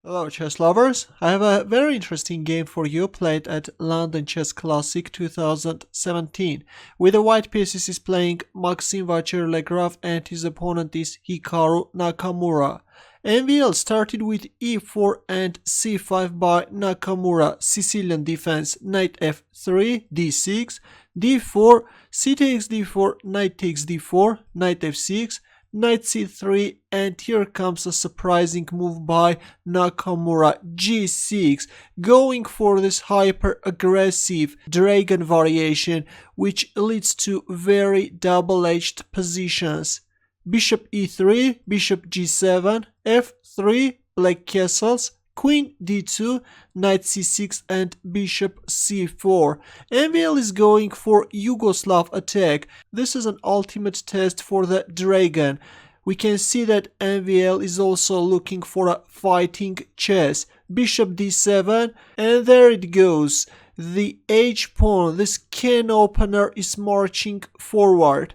Hello chess lovers, I have a very interesting game for you played at London Chess Classic 2017. With the white pieces is playing Maxime Vachier-Lagrave and his opponent is Hikaru Nakamura. MVL started with e4 and c5 by Nakamura, Sicilian defense, knight f3, d6, d4, c takes d4, knight takes d4, knight f6, knight c3, and here comes a surprising move by Nakamura, g6, going for this hyper aggressive dragon variation which leads to very double-edged positions. Bishop e3, bishop g7, f3, black castles, queen d2, knight c6 and bishop c4. MVL is going for Yugoslav Attack. This is an ultimate test for the dragon. We can see that MVL is also looking for a fighting chess. Bishop d7, and there it goes. The h-pawn, this can opener, is marching forward.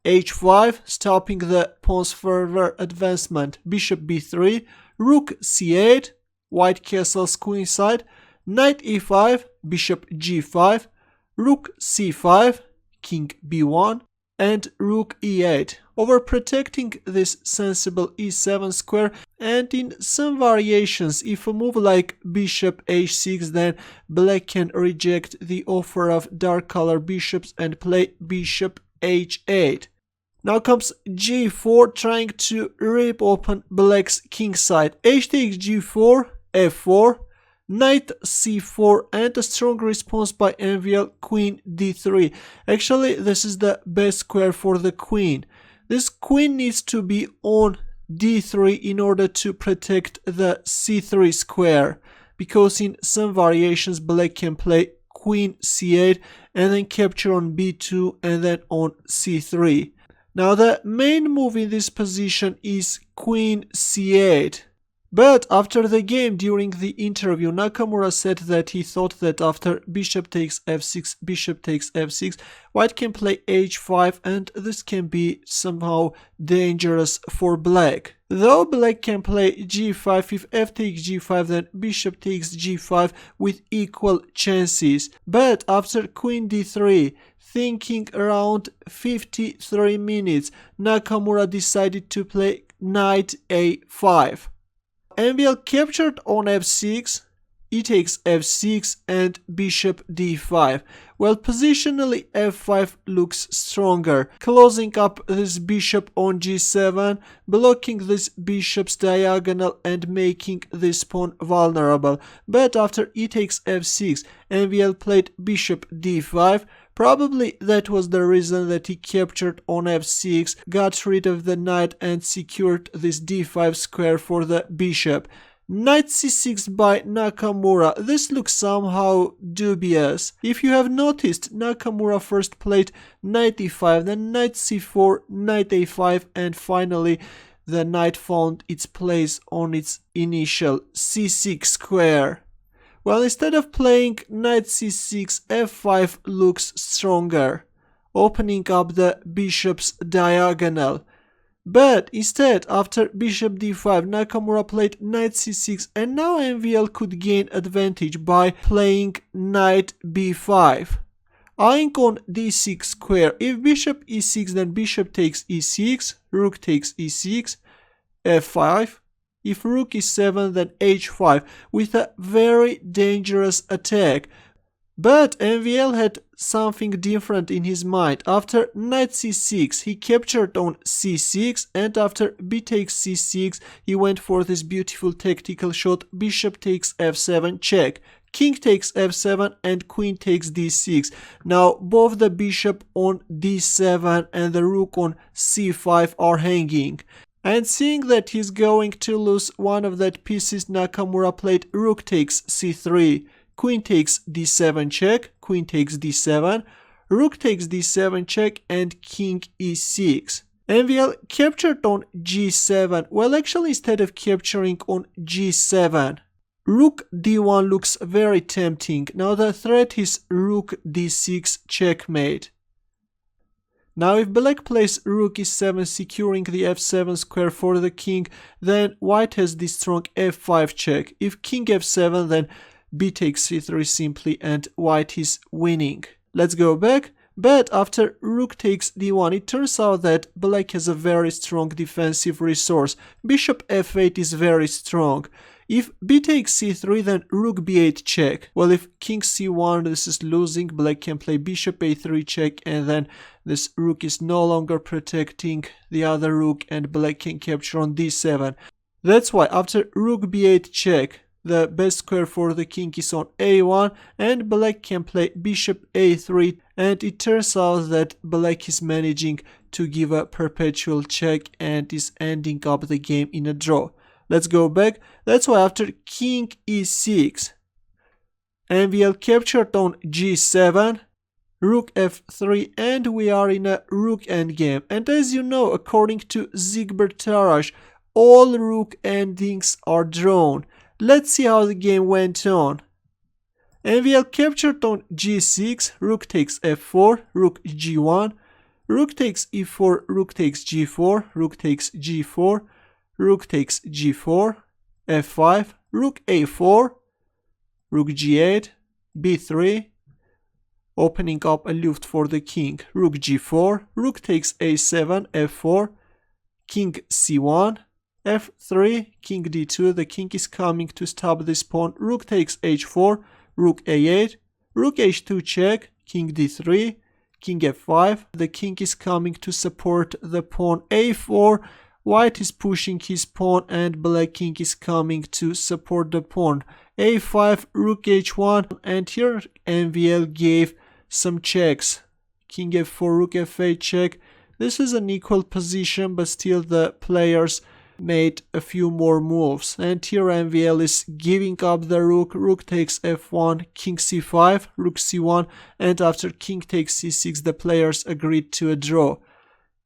h5, stopping the pawn's further advancement. Bishop b3, rook c8, white castles queenside, knight e5, bishop g5, rook c5, king b1, and rook e8, overprotecting this sensible e7 square. And in some variations, if a move like bishop h6, then black can reject the offer of dark color bishops and play bishop h8. Now comes g4, trying to rip open black's king side. H takes g4, f4, knight c4, and a strong response by MVL, queen d3. Actually, this is the best square for the queen. This queen needs to be on d3 in order to protect the c3 square, because in some variations black can play queen c8 and then capture on b2 and then on c3. Now the main move in this position is queen c8. But after the game, during the interview, Nakamura said that he thought that after bishop takes f6, bishop takes f6, white can play h5, and this can be somehow dangerous for black. Though black can play g5, if f takes g5, then bishop takes g5 with equal chances. But after queen d3, thinking around 53 minutes, Nakamura decided to play knight a5. MVL captured on f6, e takes f6 and bishop d5. Well, positionally f5 looks stronger, closing up this bishop on g7, blocking this bishop's diagonal and making this pawn vulnerable. But after e takes f6, MVL played bishop d5. Probably that was the reason that he captured on f6, got rid of the knight and secured this d5 square for the bishop. Knight c6 by Nakamura. This looks somehow dubious. If you have noticed, Nakamura first played knight e5, then knight c4, knight a5, and finally the knight found its place on its initial c6 square. Well, instead of playing knight c6, f5 looks stronger, opening up the bishop's diagonal. But instead, after bishop d5, Nakamura played knight c6, and now MVL could gain advantage by playing knight b5. Eyeing on d6 square, if bishop e6, then bishop takes e6, rook takes e6, f5. If rook e7, then h5, with a very dangerous attack. But MVL had something different in his mind. After knight c6, he captured on c6, and after b takes c6, he went for this beautiful tactical shot, bishop takes f7 check. King takes f7 and queen takes d6. Now both the bishop on d7 and the rook on c5 are hanging. And seeing that he's going to lose one of that pieces, Nakamura played rook takes c3, queen takes d7 check, queen takes d7, rook takes d7 check, and king e6. MVL captured on g7. Well, actually, instead of capturing on g7, rook d1 looks very tempting. Now the threat is rook d6 checkmate. Now if black plays rook e7 securing the f7 square for the king, then white has this strong f5 check. If king f7, then b takes c3 simply and white is winning. Let's go back. But after rook takes d1, it turns out that black has a very strong defensive resource. Bishop f8 is very strong. If b takes c3, then rook b8 check. Well, if king c1, this is losing. Black can play bishop a3 check, and then this rook is no longer protecting the other rook, and black can capture on d7. That's why after rook b8 check, the best square for the king is on a1, and black can play bishop a3, and it turns out that black is managing to give a perpetual check and is ending up the game in a draw. Let's go back. That's why after king e6, MVL captured on g7, rook f3, and we are in a rook endgame. And as you know, according to Zigbert Tarrasch, all rook endings are drawn. Let's see how the game went on. MVL captured on g6, rook takes f4, rook g1, rook takes e4, rook takes g4, rook takes g4, rook takes g4, f5, rook a4, rook g8, b3, opening up a luft for the king, rook g4, rook takes a7, f4, king c1, f3, king d2, the king is coming to stop this pawn, rook takes h4, rook a8, rook h2 check, king d3, king f5, the king is coming to support the pawn a4, white is pushing his pawn and black king is coming to support the pawn a5, rook h1, and here MVL gave some checks, king f4, rook f8 check. This is an equal position, but still the players made a few more moves, and here MVL is giving up the rook, rook takes f1, king c5, rook c1, and after king takes c6 the players agreed to a draw.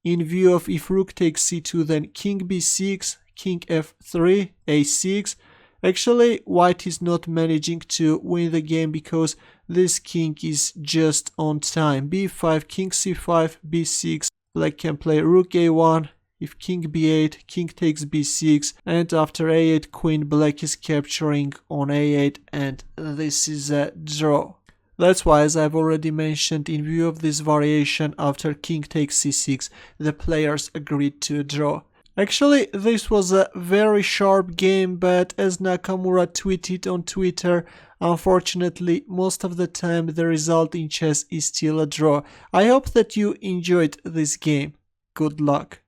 In view of if rook takes c2, then king b6, king f3, a6. Actually, white is not managing to win the game because this king is just on time. b5, king c5, b6, black can play rook a1, if king b8, king takes b6, and after a8 queen, black is capturing on a8, and this is a draw. That's why, as I've already mentioned, in view of this variation after king takes c6, the players agreed to a draw. Actually, this was a very sharp game, but as Nakamura tweeted on Twitter, unfortunately, most of the time the result in chess is still a draw. I hope that you enjoyed this game. Good luck.